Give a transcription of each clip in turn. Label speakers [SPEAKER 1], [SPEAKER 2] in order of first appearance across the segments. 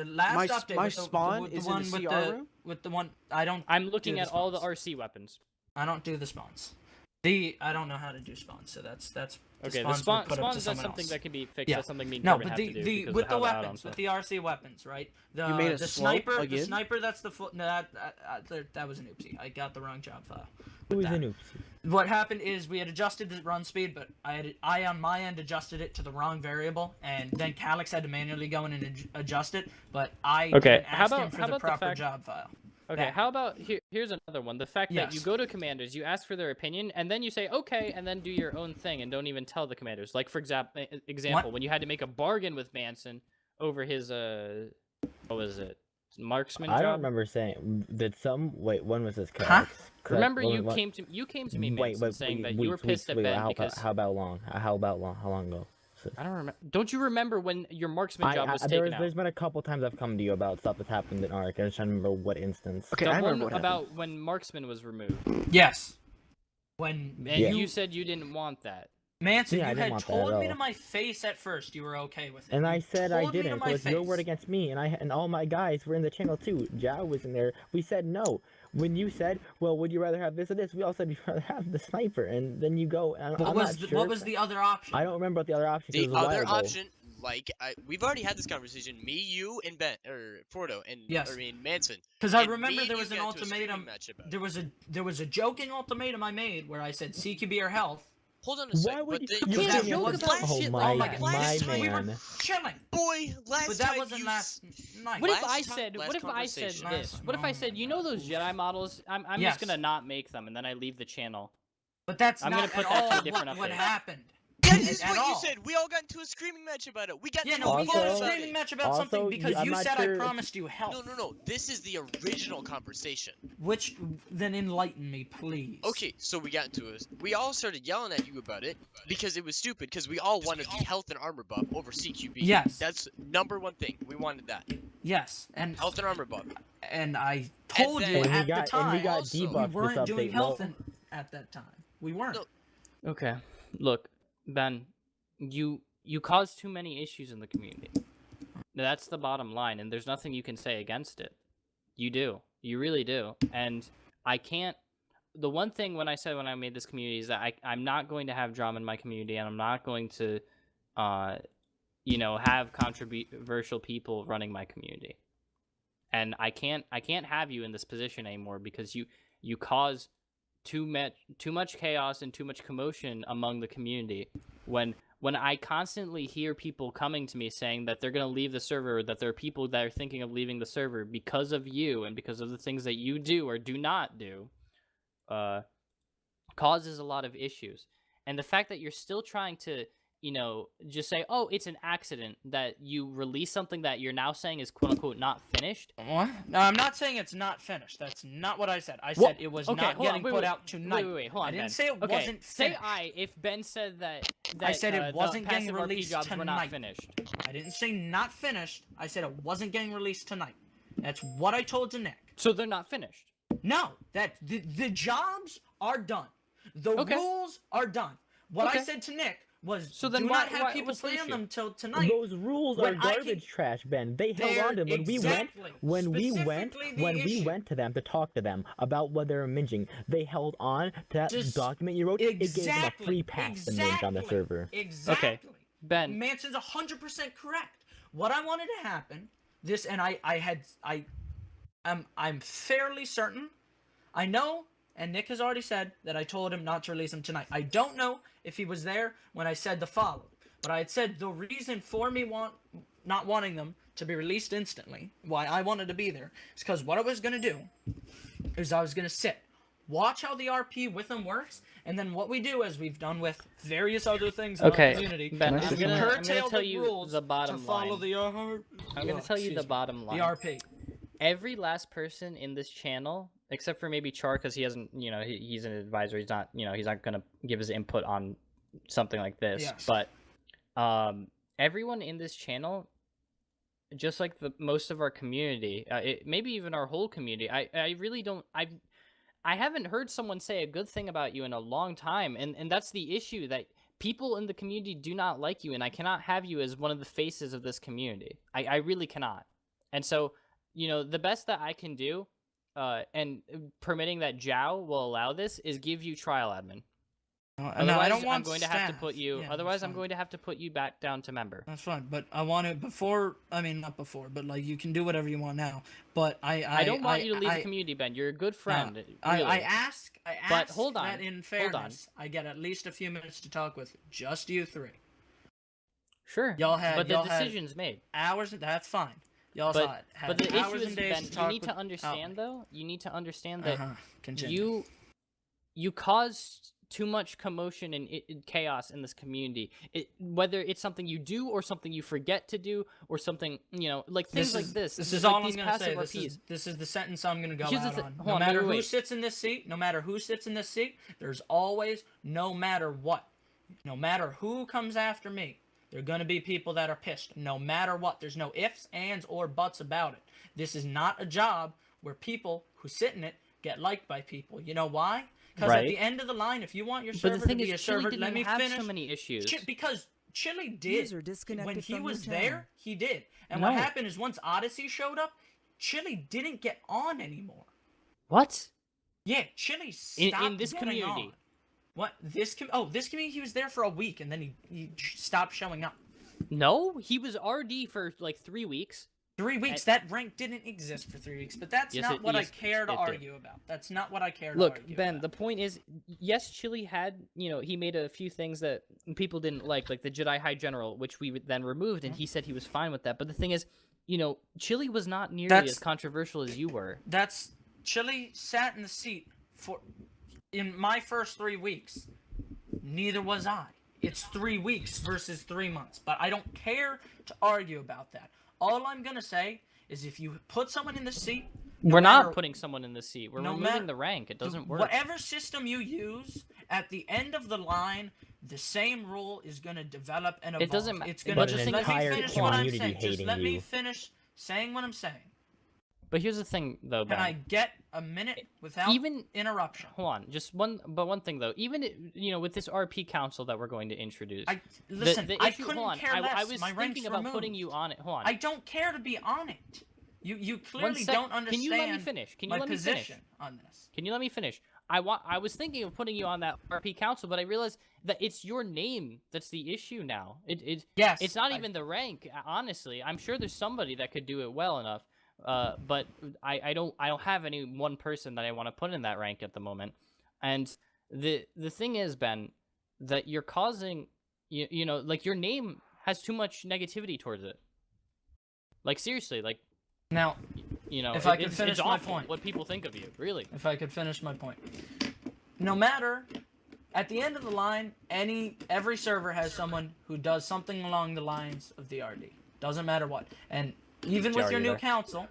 [SPEAKER 1] The last update
[SPEAKER 2] my
[SPEAKER 1] with
[SPEAKER 2] spawn
[SPEAKER 1] the
[SPEAKER 2] is
[SPEAKER 1] one
[SPEAKER 2] in the
[SPEAKER 1] with
[SPEAKER 2] CR room?
[SPEAKER 1] with the one I don't.
[SPEAKER 3] I'm looking
[SPEAKER 1] do
[SPEAKER 3] at all the
[SPEAKER 1] spawns.
[SPEAKER 3] RC weapons.
[SPEAKER 1] I don't do the spawns. I don't know how to do spawns, so that's
[SPEAKER 3] Okay,
[SPEAKER 1] spawns
[SPEAKER 3] the spawn,
[SPEAKER 1] were put up to
[SPEAKER 3] spawns, that's
[SPEAKER 1] someone
[SPEAKER 3] something
[SPEAKER 1] else.
[SPEAKER 3] that can be fixed.
[SPEAKER 1] Yeah.
[SPEAKER 3] That's something me and
[SPEAKER 1] No,
[SPEAKER 3] Corbin
[SPEAKER 1] but
[SPEAKER 3] have to do
[SPEAKER 1] the
[SPEAKER 3] because
[SPEAKER 1] with
[SPEAKER 3] of
[SPEAKER 1] the
[SPEAKER 3] how
[SPEAKER 1] weapons,
[SPEAKER 3] add-ons
[SPEAKER 1] with
[SPEAKER 3] are.
[SPEAKER 1] the RC weapons, right?
[SPEAKER 2] You made a
[SPEAKER 1] the
[SPEAKER 2] slope
[SPEAKER 1] sniper,
[SPEAKER 2] again?
[SPEAKER 1] the sniper. That's the no, that was an oopsie. I got the wrong job file.
[SPEAKER 4] It was
[SPEAKER 1] that.
[SPEAKER 4] an oopsie.
[SPEAKER 1] What happened is we had adjusted the run speed, but I on my end adjusted it to the wrong variable, and then Calix had to manually go in and adjust it. But I didn't ask him for the proper job file.
[SPEAKER 3] Okay, how about here's another one. The fact that you
[SPEAKER 1] Yes.
[SPEAKER 3] go to commanders, you ask for their opinion, and then you say okay, and then do your own thing and don't even tell the commanders. Like for example, when you had to make a bargain with Manson over his what was it? Marksman job?
[SPEAKER 4] I don't remember saying. Wait, when was this?
[SPEAKER 1] Huh?
[SPEAKER 3] Remember you came to me, Manson, saying that you were pissed at Ben because
[SPEAKER 4] How about long? How long ago?
[SPEAKER 3] I don't remember. Don't you remember when your marksman job was taken out?
[SPEAKER 4] There's been a couple times I've come to you about stuff that's happened in Ark. I was trying to remember what instance.
[SPEAKER 2] Okay,
[SPEAKER 3] The
[SPEAKER 2] I remember
[SPEAKER 3] one
[SPEAKER 2] what happened.
[SPEAKER 3] about when marksman was removed.
[SPEAKER 1] Yes. When
[SPEAKER 3] And you said you didn't want that.
[SPEAKER 1] Manson,
[SPEAKER 4] Yeah, I
[SPEAKER 1] you
[SPEAKER 4] didn't
[SPEAKER 1] had
[SPEAKER 4] want that
[SPEAKER 1] told
[SPEAKER 4] at
[SPEAKER 1] me
[SPEAKER 4] all.
[SPEAKER 1] to my face at first you were okay with it.
[SPEAKER 4] And
[SPEAKER 1] You
[SPEAKER 4] I said I
[SPEAKER 1] told me to
[SPEAKER 4] didn't.
[SPEAKER 1] my
[SPEAKER 4] So it's your
[SPEAKER 1] face.
[SPEAKER 4] word against me, and all my guys were in the channel too. Jao was in there. We said no. When you said, "Well, would you rather have this or this?" We all said we'd rather have the sniper, and then you go. And
[SPEAKER 1] What
[SPEAKER 4] I'm
[SPEAKER 1] was
[SPEAKER 4] not sure.
[SPEAKER 1] what was the other option?
[SPEAKER 4] I don't remember what the other option.
[SPEAKER 5] The
[SPEAKER 4] was a while
[SPEAKER 5] other
[SPEAKER 4] ago.
[SPEAKER 5] option, like we've already had this conversation. Me, you, and Ben or Fordo, and
[SPEAKER 1] Yes.
[SPEAKER 5] Manson.
[SPEAKER 1] Because I
[SPEAKER 5] and
[SPEAKER 1] remember
[SPEAKER 5] me
[SPEAKER 1] there
[SPEAKER 5] and
[SPEAKER 1] was
[SPEAKER 5] you
[SPEAKER 1] an
[SPEAKER 5] got into a screaming
[SPEAKER 1] ultimatum.
[SPEAKER 5] match about it.
[SPEAKER 1] There was a joking ultimatum I made where I said CQB or health.
[SPEAKER 5] Hold on a second.
[SPEAKER 4] Why would
[SPEAKER 5] but
[SPEAKER 4] you?
[SPEAKER 5] the,
[SPEAKER 1] You
[SPEAKER 4] You
[SPEAKER 1] can't
[SPEAKER 4] didn't
[SPEAKER 1] joke
[SPEAKER 4] want-
[SPEAKER 1] about
[SPEAKER 4] oh
[SPEAKER 3] shit
[SPEAKER 4] my,
[SPEAKER 3] like that.
[SPEAKER 4] my
[SPEAKER 5] Last time
[SPEAKER 1] we were
[SPEAKER 4] man.
[SPEAKER 1] chilling.
[SPEAKER 5] boy, last
[SPEAKER 1] But that
[SPEAKER 5] time
[SPEAKER 1] wasn't
[SPEAKER 5] you
[SPEAKER 1] last night.
[SPEAKER 3] What if
[SPEAKER 5] Last
[SPEAKER 3] I
[SPEAKER 5] time-
[SPEAKER 3] said?
[SPEAKER 5] last
[SPEAKER 3] What if I said
[SPEAKER 5] conversation.
[SPEAKER 3] this? What if I said, you know those Jedi models? I'm
[SPEAKER 1] Yes.
[SPEAKER 3] just gonna not make them, and then I leave the channel.
[SPEAKER 1] But that's
[SPEAKER 3] I'm
[SPEAKER 1] not
[SPEAKER 3] gonna put
[SPEAKER 1] at
[SPEAKER 3] that to a
[SPEAKER 1] all
[SPEAKER 3] different
[SPEAKER 1] what
[SPEAKER 3] update.
[SPEAKER 1] happened.
[SPEAKER 5] That is
[SPEAKER 1] At
[SPEAKER 5] what you
[SPEAKER 1] all.
[SPEAKER 5] said. We all got into a screaming match about it. We got
[SPEAKER 1] Yeah,
[SPEAKER 5] into
[SPEAKER 1] no,
[SPEAKER 5] a
[SPEAKER 1] we
[SPEAKER 5] fight
[SPEAKER 1] got a
[SPEAKER 5] about
[SPEAKER 1] screaming
[SPEAKER 5] it.
[SPEAKER 1] match about
[SPEAKER 4] Also,
[SPEAKER 1] something because
[SPEAKER 4] I'm
[SPEAKER 1] you
[SPEAKER 4] not
[SPEAKER 1] said
[SPEAKER 4] sure
[SPEAKER 1] I
[SPEAKER 4] if-
[SPEAKER 1] promised you health.
[SPEAKER 5] No. This is the original conversation.
[SPEAKER 1] Which then enlighten me, please.
[SPEAKER 5] Okay, so we got into it. We all started yelling at you about it because it was stupid. Because we all wanted the health and armor buff over CQB.
[SPEAKER 1] Yes.
[SPEAKER 5] That's number one thing. We wanted that
[SPEAKER 1] Yes, and
[SPEAKER 5] health and armor buff.
[SPEAKER 1] and I told
[SPEAKER 5] then-
[SPEAKER 1] you
[SPEAKER 5] And we
[SPEAKER 1] at the time
[SPEAKER 4] we got
[SPEAKER 5] also-
[SPEAKER 1] we
[SPEAKER 4] debuffed
[SPEAKER 1] weren't
[SPEAKER 4] this
[SPEAKER 1] doing
[SPEAKER 4] update.
[SPEAKER 1] health at that time. We weren't.
[SPEAKER 5] No.
[SPEAKER 3] Okay, look, Ben, you cause too many issues in the community. That's the bottom line, and there's nothing you can say against it. You do. You really do. And I can't... The one thing when I made this community is that I'm not going to have drama in my community, and I'm not going to, have controversial people running my community. And I can't have you in this position anymore because you cause too much chaos and too much commotion among the community when I constantly hear people coming to me saying that they're going to leave the server, that there are people that are thinking of leaving the server because of you and because of the things that you do or do not do, causes a lot of issues. And the fact that you're still trying to, just say, oh, it's an accident that you release something that you're now saying is quote unquote not finished.
[SPEAKER 1] What? No, I'm not saying it's not finished. That's not what I said. I said it was not getting put out tonight.
[SPEAKER 3] Wait, hold on,
[SPEAKER 1] I didn't
[SPEAKER 3] Ben.
[SPEAKER 1] say it wasn't finished.
[SPEAKER 3] If Ben said that
[SPEAKER 1] I said it
[SPEAKER 3] the
[SPEAKER 1] wasn't getting
[SPEAKER 3] passive RP
[SPEAKER 1] released
[SPEAKER 3] jobs were not
[SPEAKER 1] tonight.
[SPEAKER 3] finished.
[SPEAKER 1] I didn't say not finished. I said it wasn't getting released tonight. That's what I told to Nick.
[SPEAKER 3] So they're not finished.
[SPEAKER 1] No, that the jobs are done. The
[SPEAKER 3] Okay.
[SPEAKER 1] rules are done. What I
[SPEAKER 3] Okay.
[SPEAKER 1] said to Nick was,
[SPEAKER 3] So then
[SPEAKER 1] do
[SPEAKER 3] why-
[SPEAKER 1] not have
[SPEAKER 3] why-
[SPEAKER 1] people
[SPEAKER 3] what's the
[SPEAKER 1] play on
[SPEAKER 3] issue?
[SPEAKER 1] them till tonight.
[SPEAKER 4] Those rules are
[SPEAKER 1] When I
[SPEAKER 4] garbage trash, Ben. They held
[SPEAKER 1] They're
[SPEAKER 4] on to them when
[SPEAKER 1] exactly,
[SPEAKER 4] we
[SPEAKER 1] specifically the
[SPEAKER 4] went to them to talk to them about what they were minging. They held on to that
[SPEAKER 1] Just-
[SPEAKER 4] document you wrote. It gave them a
[SPEAKER 1] Exactly,
[SPEAKER 4] free pass to minge on the server.
[SPEAKER 1] Exactly.
[SPEAKER 3] Ben.
[SPEAKER 1] Manson's 100% correct. What I wanted to happen, I'm fairly certain. I know, and Nick has already said that I told him not to release him tonight. I don't know if he was there when I said the following, but I had said the reason for me not wanting them to be released instantly, why I wanted to be there, is because what I was going to do is I was going to sit, watch how the RP with them works, and then what we do, as we've done with various other things in our community,
[SPEAKER 3] Ben,
[SPEAKER 1] is
[SPEAKER 3] I'm
[SPEAKER 1] we
[SPEAKER 3] gonna
[SPEAKER 1] curtail
[SPEAKER 3] tell
[SPEAKER 1] the
[SPEAKER 3] you
[SPEAKER 1] rules
[SPEAKER 3] the bottom
[SPEAKER 1] to follow
[SPEAKER 3] line.
[SPEAKER 1] the
[SPEAKER 3] I'm going to tell you the bottom line.
[SPEAKER 1] the RP.
[SPEAKER 3] Every last person in this channel, except for maybe Char, because he hasn't, he's an advisor. He's not, he's not going to give his input on something like this.
[SPEAKER 1] Yes.
[SPEAKER 3] But everyone in this channel, just like most of our community, maybe even our whole community, I really don't, I haven't heard someone say a good thing about you in a long time. And that's the issue, that people in the community do not like you, and I cannot have you as one of the faces of this community. I really cannot. And so, the best that I can do, and permitting that Zhao will allow this, is give you trial admin.
[SPEAKER 1] No,
[SPEAKER 3] Otherwise,
[SPEAKER 1] I don't want
[SPEAKER 3] I'm going to have to
[SPEAKER 1] staff.
[SPEAKER 3] put you.
[SPEAKER 1] Yeah,
[SPEAKER 3] otherwise,
[SPEAKER 1] that's
[SPEAKER 3] I'm
[SPEAKER 1] fine.
[SPEAKER 3] going to have to put you back down to member.
[SPEAKER 1] That's fine, but I want it before. I mean, not before, but like you can do whatever you want now. But
[SPEAKER 3] I don't want you to leave the community, Ben. You're a good friend. Really.
[SPEAKER 1] I ask
[SPEAKER 3] But hold on,
[SPEAKER 1] that in fairness, I get at least a few minutes to talk with just you three.
[SPEAKER 3] Sure.
[SPEAKER 1] Y'all had,
[SPEAKER 3] but the
[SPEAKER 1] y'all had
[SPEAKER 3] decision's made.
[SPEAKER 1] Hours. That's fine. Y'all had
[SPEAKER 3] but the issue
[SPEAKER 1] hours
[SPEAKER 3] is,
[SPEAKER 1] and days
[SPEAKER 3] Ben,
[SPEAKER 1] to talk
[SPEAKER 3] you need to understand though. You need to understand that you cause too much commotion and chaos in this community. Whether it's something you do or something you forget to do or something, like things like this.
[SPEAKER 1] This is
[SPEAKER 3] like
[SPEAKER 1] all
[SPEAKER 3] these
[SPEAKER 1] I'm gonna say.
[SPEAKER 3] passive
[SPEAKER 1] This is the sentence I'm gonna go
[SPEAKER 3] Here's the
[SPEAKER 1] out
[SPEAKER 3] thi-
[SPEAKER 1] on.
[SPEAKER 3] hold
[SPEAKER 1] No
[SPEAKER 3] on,
[SPEAKER 1] matter
[SPEAKER 3] wait,
[SPEAKER 1] who
[SPEAKER 3] wait.
[SPEAKER 1] sits in this seat, there's always, no matter what, no matter who comes after me, there are gonna be people that are pissed. No matter what, there's no ifs, ands, or buts about it. This is not a job where people who sit in it get liked by people. You know why? Because at the end of the line, if you want your server to be a server, let me finish.
[SPEAKER 3] So many issues.
[SPEAKER 1] Because Chili did. When he was there, he did. And what happened is once Odyssey showed up, Chili didn't get on anymore.
[SPEAKER 3] What?
[SPEAKER 1] Yeah, Chili stopped
[SPEAKER 3] in this
[SPEAKER 1] getting
[SPEAKER 3] community.
[SPEAKER 1] on. What? This community, he was there for a week, and then he stopped showing up.
[SPEAKER 3] No, he was RD for like 3 weeks.
[SPEAKER 1] 3 weeks. That rank didn't exist for 3 weeks, but that's not what I care to argue about. That's not what I care to argue
[SPEAKER 3] Look, Ben,
[SPEAKER 1] about.
[SPEAKER 3] the point is, yes, Chili had, he made a few things that people didn't like the Jedi High General, which we then removed, and he said he was fine with that. But the thing is, Chili was not nearly as controversial as you were.
[SPEAKER 1] Chili sat in the seat in my first 3 weeks. Neither was I. It's 3 weeks versus 3 months, but I don't care to argue about that. All I'm gonna say is if you put someone in the seat,
[SPEAKER 3] we're not putting someone in the seat. We're removing the rank. It doesn't work.
[SPEAKER 1] Whatever system you use, at the end of the line, the same rule is gonna develop and evolve.
[SPEAKER 3] It doesn't matter.
[SPEAKER 1] It's gonna just let me finish what I'm saying.
[SPEAKER 4] Just
[SPEAKER 1] let me finish saying what I'm saying.
[SPEAKER 3] But here's the thing, though, Ben.
[SPEAKER 1] Can I get a minute without interruption?
[SPEAKER 3] Hold on, just one thing though. Even with this RP council that we're going to introduce,
[SPEAKER 1] listen,
[SPEAKER 3] the
[SPEAKER 1] I
[SPEAKER 3] issue,
[SPEAKER 1] couldn't care less.
[SPEAKER 3] I was thinking about putting you on it. Hold on.
[SPEAKER 1] I don't care to be on it. You clearly don't understand.
[SPEAKER 3] Can you let me finish? Can you let me finish
[SPEAKER 1] on this?
[SPEAKER 3] Can you let me finish? I was thinking of putting you on that RP council, but I realized that it's your name that's the issue now. It's not even the rank. Honestly, I'm sure there's somebody that could do it well enough. But I don't have any one person that I want to put in that rank at the moment. And the thing is, Ben, that you're causing, like your name has too much negativity towards it. Like seriously, like
[SPEAKER 1] now, if I could finish my point,
[SPEAKER 3] what people think of you, really.
[SPEAKER 1] If I could finish my point, no matter, at the end of the line, every server has someone who does something along the lines of the RD. Doesn't matter what, and even with your new council,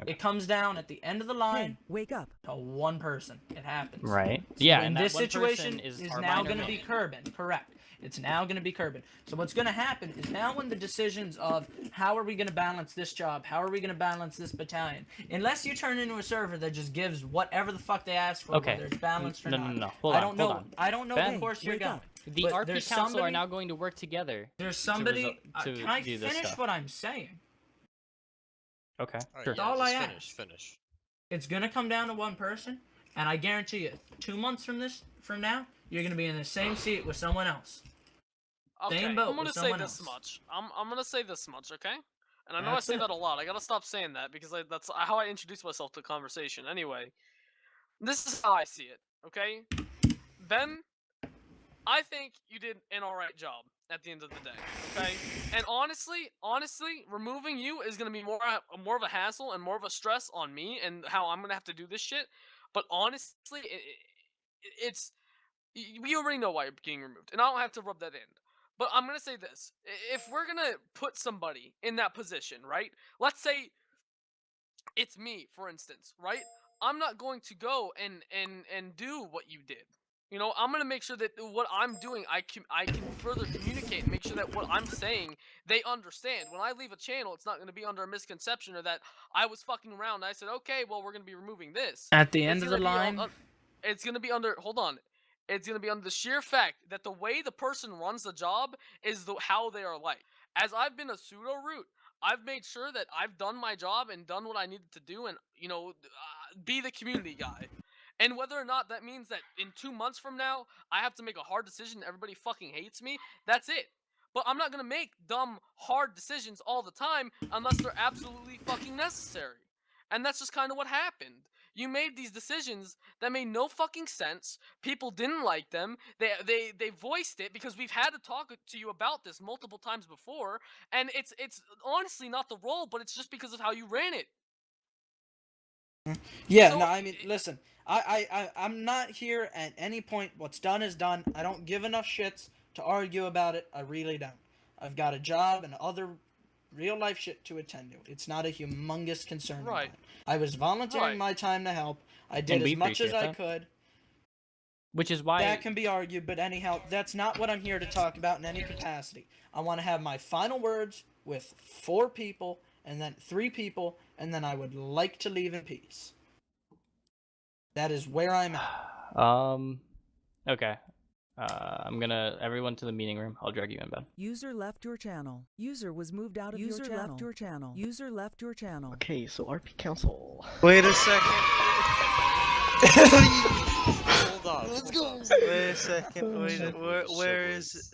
[SPEAKER 1] it comes down at the end of the line.
[SPEAKER 2] Hey, wake up.
[SPEAKER 1] To one person. It happens.
[SPEAKER 3] Right.
[SPEAKER 1] So
[SPEAKER 3] yeah.
[SPEAKER 1] in
[SPEAKER 3] And
[SPEAKER 1] this
[SPEAKER 3] that one
[SPEAKER 1] situation
[SPEAKER 3] is
[SPEAKER 1] now going to be Kerbin. Correct. It's now going to be Kerbin. So what's going to happen is now when the decisions of how are we going to balance this job, how are we going to balance this battalion, unless you turn into a server that just gives whatever the fuck they ask for, whether it's balanced or not.
[SPEAKER 3] No. Hold on.
[SPEAKER 1] I don't know
[SPEAKER 3] Ben,
[SPEAKER 1] the course you're going.
[SPEAKER 3] The RP Council are now going to work together.
[SPEAKER 1] There's somebody.
[SPEAKER 3] to
[SPEAKER 1] can I
[SPEAKER 3] do this
[SPEAKER 1] finish
[SPEAKER 3] stuff.
[SPEAKER 1] what I'm saying?
[SPEAKER 3] Okay.
[SPEAKER 5] Alright,
[SPEAKER 3] Sure.
[SPEAKER 5] yeah,
[SPEAKER 1] all I
[SPEAKER 5] just
[SPEAKER 1] ask.
[SPEAKER 5] finish.
[SPEAKER 1] It's gonna come down to one person, and I guarantee you, 2 months from now, you're gonna be in the same seat with someone else.
[SPEAKER 6] Okay,
[SPEAKER 1] Same boat
[SPEAKER 6] I'm gonna
[SPEAKER 1] with
[SPEAKER 6] say
[SPEAKER 1] someone
[SPEAKER 6] this
[SPEAKER 1] else.
[SPEAKER 6] much. I'm gonna say this much, okay? And I know
[SPEAKER 1] That's
[SPEAKER 6] I say
[SPEAKER 1] it.
[SPEAKER 6] that a lot. I gotta stop saying that because that's how I introduce myself to conversation. Anyway, this is how I see it, okay? Ben, I think you did an alright job at the end of the day, okay? And honestly, removing you is gonna be more of a hassle and more of a stress on me and how I'm gonna have to do this shit. But honestly, it's we already know why you're getting removed, and I don't have to rub that in. But I'm gonna say this: if we're gonna put somebody in that position, right? Let's say it's me, for instance, right? I'm not going to go and do what you did. I'm gonna make sure that what I'm doing, I can further communicate and make sure that what I'm saying they understand. When I leave a channel, it's not gonna be under a misconception or that I was fucking around. And I said, okay, well, we're gonna be removing this.
[SPEAKER 1] At the end of the line,
[SPEAKER 6] It's gonna be under. Hold on. It's gonna be under the sheer fact that the way the person runs the job is how they are like. as I've been a pseudo root, I've made sure that I've done my job and done what I needed to do, and be the community guy. And whether or not that means that in 2 months from now I have to make a hard decision, and everybody fucking hates me, that's it. But I'm not gonna make dumb, hard decisions all the time unless they're absolutely fucking necessary. And that's just kind of what happened. You made these decisions that made no fucking sense. People didn't like them. They voiced it because we've had to talk to you about this multiple times before, and it's honestly not the role, but it's just because of how you ran it.
[SPEAKER 1] Yeah,
[SPEAKER 6] So,
[SPEAKER 1] no, I mean, listen, I'm not here at any point. What's done is done. I don't give enough shits to argue about it. I really don't. I've got a job and other real life shit to attend to. It's not a humongous concern of
[SPEAKER 6] Right.
[SPEAKER 1] mine. I was volunteering
[SPEAKER 6] Right.
[SPEAKER 1] my time to help. I did
[SPEAKER 3] we
[SPEAKER 1] as much as
[SPEAKER 3] appreciate
[SPEAKER 1] I
[SPEAKER 3] that.
[SPEAKER 1] could.
[SPEAKER 3] Which is why
[SPEAKER 1] That can be argued, but anyhow, that's not what I'm here to talk about in any capacity. I want to have my final words with 4 people, and then 3 people, and then I would like to leave in peace. That is where I'm at.
[SPEAKER 3] Okay. Everyone to the meeting room. I'll drag you in, Ben.
[SPEAKER 2] User left your channel. User was moved out of your channel. User left your channel. User left your channel.
[SPEAKER 4] Okay, so RP Council.
[SPEAKER 7] Wait a second.
[SPEAKER 5] Hold on.
[SPEAKER 7] Let's go. Wait a second. Where is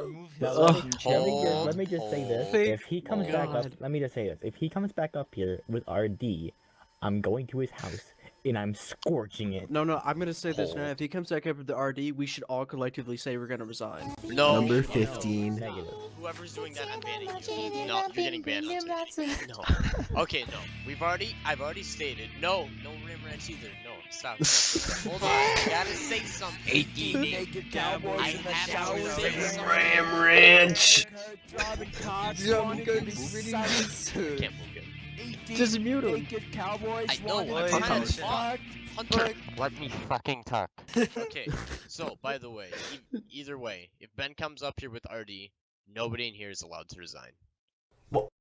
[SPEAKER 4] Let me just say this.
[SPEAKER 7] Thank
[SPEAKER 4] If he comes back up,
[SPEAKER 7] God.
[SPEAKER 4] let me just say this. If he comes back up here with RD, I'm going to his house and I'm scorching it.
[SPEAKER 8] No, I'm gonna say this now. If he comes back up with the RD, we should all collectively say we're gonna resign.
[SPEAKER 5] No.
[SPEAKER 7] Number
[SPEAKER 5] no,
[SPEAKER 7] 15.
[SPEAKER 4] Negative.
[SPEAKER 5] Whoever's doing that, I'm banning you. No, you're getting banned on Twitch. No. Okay, no. I've already stated. No Ram Ranch either. No, stop. Hold on. I gotta say something.
[SPEAKER 2] 18 naked cowboys
[SPEAKER 5] I
[SPEAKER 2] in the
[SPEAKER 5] have to
[SPEAKER 2] shower.
[SPEAKER 5] say something.
[SPEAKER 7] Ram Ranch.
[SPEAKER 5] Can't move it.
[SPEAKER 8] Just mute him.
[SPEAKER 2] Naked cowboys.
[SPEAKER 5] I know,
[SPEAKER 2] wanting
[SPEAKER 5] I'm
[SPEAKER 2] to
[SPEAKER 5] trying to
[SPEAKER 2] fuck.
[SPEAKER 5] Hunter.
[SPEAKER 9] Let me fucking talk.
[SPEAKER 5] Okay, so by the way, either way, if Ben comes up here with RD, nobody in here is allowed to resign.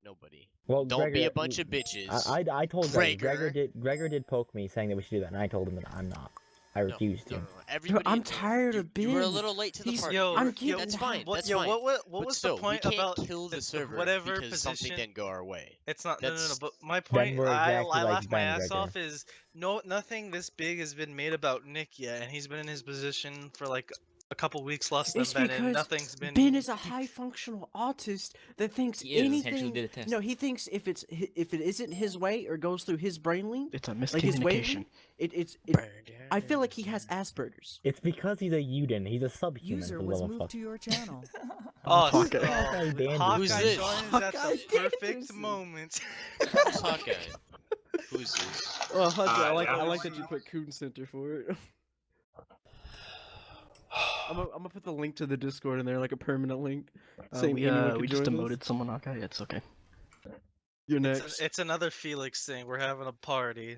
[SPEAKER 5] Nobody.
[SPEAKER 4] Well,
[SPEAKER 5] Don't be
[SPEAKER 4] Gregor,
[SPEAKER 5] a bunch of bitches.
[SPEAKER 4] I told Gregor.
[SPEAKER 5] Gregor.
[SPEAKER 4] Gregor did poke me saying that we should do that, and I told him that I'm not. I refused
[SPEAKER 5] No,
[SPEAKER 4] to.
[SPEAKER 5] no, no. Everybody,
[SPEAKER 8] I'm tired of
[SPEAKER 5] You were a
[SPEAKER 8] Ben.
[SPEAKER 5] little late to the
[SPEAKER 8] He's-
[SPEAKER 5] party.
[SPEAKER 7] Yo,
[SPEAKER 8] I'm
[SPEAKER 5] You're-
[SPEAKER 8] getting-
[SPEAKER 5] that's fine. That's
[SPEAKER 7] Yo,
[SPEAKER 5] fine.
[SPEAKER 7] what
[SPEAKER 5] But
[SPEAKER 7] was
[SPEAKER 5] still,
[SPEAKER 7] the point
[SPEAKER 5] we can't
[SPEAKER 7] about
[SPEAKER 5] kill the server
[SPEAKER 7] whatever
[SPEAKER 5] because something
[SPEAKER 7] position?
[SPEAKER 5] didn't go our way.
[SPEAKER 7] It's not no.
[SPEAKER 5] That's-
[SPEAKER 7] But my
[SPEAKER 4] Ben,
[SPEAKER 7] point,
[SPEAKER 4] we're
[SPEAKER 7] I
[SPEAKER 4] exactly like
[SPEAKER 7] laughed my
[SPEAKER 4] Ben,
[SPEAKER 7] ass
[SPEAKER 4] Gregor.
[SPEAKER 7] off is nothing this big has been made about Nick yet, and he's been in his position for like a couple weeks less than
[SPEAKER 8] It's
[SPEAKER 7] Ben,
[SPEAKER 8] because
[SPEAKER 7] and nothing's been.
[SPEAKER 8] Ben is a high functional autist that thinks
[SPEAKER 9] He is, essentially
[SPEAKER 8] anything.
[SPEAKER 9] did a test.
[SPEAKER 8] No, he thinks if it isn't his way or goes through his brain link,
[SPEAKER 10] It's a
[SPEAKER 8] like his
[SPEAKER 10] miscommunication.
[SPEAKER 8] wavelength, I feel like he has Asperger's.
[SPEAKER 4] It's because he's a Uden. He's a subhuman.
[SPEAKER 2] User
[SPEAKER 4] for the
[SPEAKER 2] was
[SPEAKER 4] love of
[SPEAKER 2] moved
[SPEAKER 4] fuck.
[SPEAKER 2] to your channel.
[SPEAKER 7] Oh,
[SPEAKER 10] Hawkeye.
[SPEAKER 4] Hawkeye banned
[SPEAKER 7] Hawkeye
[SPEAKER 5] Who's this?
[SPEAKER 7] joins at
[SPEAKER 8] Hawkeye
[SPEAKER 7] the perfect
[SPEAKER 8] Anderson.
[SPEAKER 7] moment.
[SPEAKER 5] Who's Hawkeye? Who's this?
[SPEAKER 8] Well, Hunter, I
[SPEAKER 11] yeah.
[SPEAKER 8] like that you put Coon Center for it. I'm gonna put the link to the Discord in there, like a permanent link. Saying anyone can
[SPEAKER 10] we just
[SPEAKER 8] join us.
[SPEAKER 10] demoted someone, okay? It's okay.
[SPEAKER 8] You're next.
[SPEAKER 7] It's another Felix thing. We're having a party.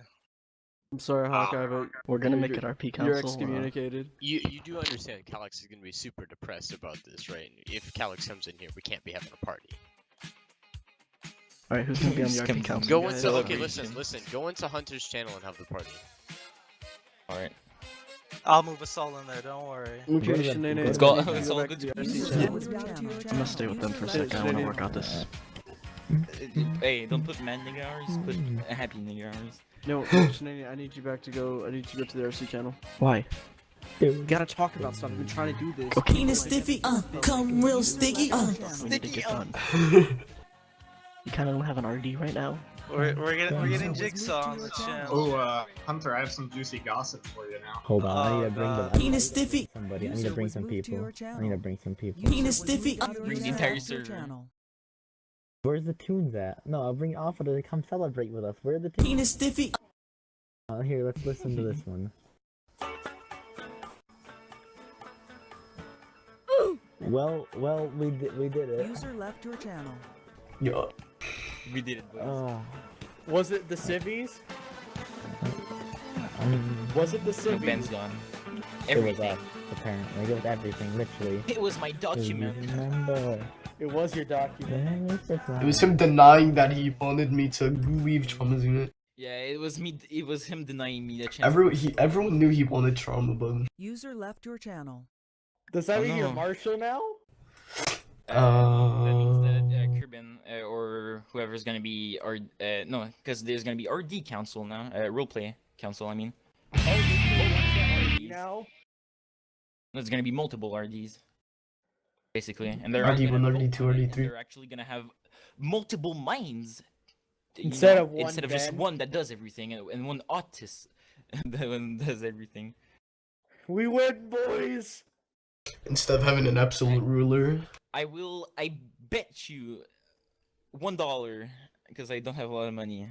[SPEAKER 8] I'm sorry, Hawkeye, but
[SPEAKER 10] We're gonna
[SPEAKER 8] you're-
[SPEAKER 10] make it RP
[SPEAKER 8] you're
[SPEAKER 10] Council.
[SPEAKER 8] excommunicated.
[SPEAKER 5] You do understand Calix is gonna be super depressed about this, right? If Calix comes in here, we can't be having a party.
[SPEAKER 10] Alright, who's gonna be on the
[SPEAKER 9] Just
[SPEAKER 10] RP
[SPEAKER 9] come
[SPEAKER 10] Council?
[SPEAKER 5] Go
[SPEAKER 8] guys.
[SPEAKER 5] into okay,
[SPEAKER 9] Celebration.
[SPEAKER 5] listen. Go into Hunter's channel and have the party.
[SPEAKER 9] Alright.
[SPEAKER 7] I'll move us all in there. Don't worry.
[SPEAKER 4] Go to
[SPEAKER 8] Okay,
[SPEAKER 4] the-
[SPEAKER 8] Shanae,
[SPEAKER 4] Let's
[SPEAKER 9] go.
[SPEAKER 8] you can
[SPEAKER 9] It's all
[SPEAKER 8] back
[SPEAKER 9] good
[SPEAKER 8] to the
[SPEAKER 9] to
[SPEAKER 8] RC
[SPEAKER 2] User
[SPEAKER 8] channel.
[SPEAKER 2] was moved to your
[SPEAKER 10] I'm
[SPEAKER 2] channel.
[SPEAKER 10] gonna stay with them for a
[SPEAKER 2] User left
[SPEAKER 10] second. I wanna
[SPEAKER 2] your
[SPEAKER 10] work out
[SPEAKER 2] channel.
[SPEAKER 10] this.
[SPEAKER 9] Hey, don't put man nigga hours, put happy nigga hours.
[SPEAKER 8] No, Shanae, I need you back to go. I need you to go to the RC channel.
[SPEAKER 10] Why?
[SPEAKER 8] We gotta talk about stuff. I've been trying to do this.
[SPEAKER 10] Okay.
[SPEAKER 2] Penis stiffy, come real sticky,
[SPEAKER 10] We need to get done. You kinda don't have an RD right now.
[SPEAKER 7] We're getting
[SPEAKER 2] User was
[SPEAKER 7] Jigsaw on
[SPEAKER 2] moved
[SPEAKER 7] the
[SPEAKER 2] to your
[SPEAKER 7] channel.
[SPEAKER 11] Oh, Hunter, I have some juicy gossip for you now.
[SPEAKER 4] Hold on, I need to
[SPEAKER 7] Oh,
[SPEAKER 4] bring
[SPEAKER 7] God.
[SPEAKER 4] them.
[SPEAKER 2] Penis stiffy.
[SPEAKER 4] Somebody, I need
[SPEAKER 2] User
[SPEAKER 4] to bring
[SPEAKER 2] was
[SPEAKER 4] some
[SPEAKER 2] moved to
[SPEAKER 4] people.
[SPEAKER 2] your
[SPEAKER 4] I need to
[SPEAKER 2] channel.
[SPEAKER 4] bring some people.
[SPEAKER 2] User
[SPEAKER 9] Penis
[SPEAKER 2] was
[SPEAKER 9] stiffy,
[SPEAKER 2] moved to your
[SPEAKER 9] bring the
[SPEAKER 2] channel.
[SPEAKER 9] entire
[SPEAKER 2] Your
[SPEAKER 9] server.
[SPEAKER 2] channel.
[SPEAKER 4] Where's the tunes at? No, I'll bring Alpha to come celebrate with us. Where are the tunes?
[SPEAKER 2] Penis stiffy.
[SPEAKER 4] Here, let's listen to this one. Well, we did it.
[SPEAKER 2] User left your channel.
[SPEAKER 9] Yo. We did it, boys.
[SPEAKER 4] Oh,
[SPEAKER 8] Was it the civvies?
[SPEAKER 4] was
[SPEAKER 8] it the
[SPEAKER 9] No,
[SPEAKER 8] civvies?
[SPEAKER 9] Ben's gone.
[SPEAKER 4] it was
[SPEAKER 9] Everything.
[SPEAKER 4] us, apparently. It was everything, literally.
[SPEAKER 9] It was my
[SPEAKER 4] Do you
[SPEAKER 9] document.
[SPEAKER 4] remember?
[SPEAKER 8] It was your document.
[SPEAKER 11] It was him denying that he wanted me to leave Trauma's unit.
[SPEAKER 9] Yeah, it was me. It was him denying me the chance.
[SPEAKER 11] Everyone knew he wanted Trauma, but
[SPEAKER 2] User left your channel.
[SPEAKER 8] Does that
[SPEAKER 9] Oh,
[SPEAKER 8] mean you're
[SPEAKER 9] no.
[SPEAKER 8] Marshall now?
[SPEAKER 9] That means that Kirben or whoever's gonna be no, because there's gonna be RD council now, roleplay council. I mean,
[SPEAKER 8] Now.
[SPEAKER 9] there's gonna be multiple RDs, basically, and they're
[SPEAKER 11] RD1,
[SPEAKER 9] gonna
[SPEAKER 11] RD2,
[SPEAKER 9] vote on it, and
[SPEAKER 11] RD3.
[SPEAKER 9] they're actually gonna have multiple minds
[SPEAKER 8] Instead of one
[SPEAKER 9] instead of just
[SPEAKER 8] Ben.
[SPEAKER 9] one that does everything and one autist that one does everything.
[SPEAKER 8] We win, boys.
[SPEAKER 11] Instead of having an absolute ruler.
[SPEAKER 9] I bet you $1 because I don't have a lot of money.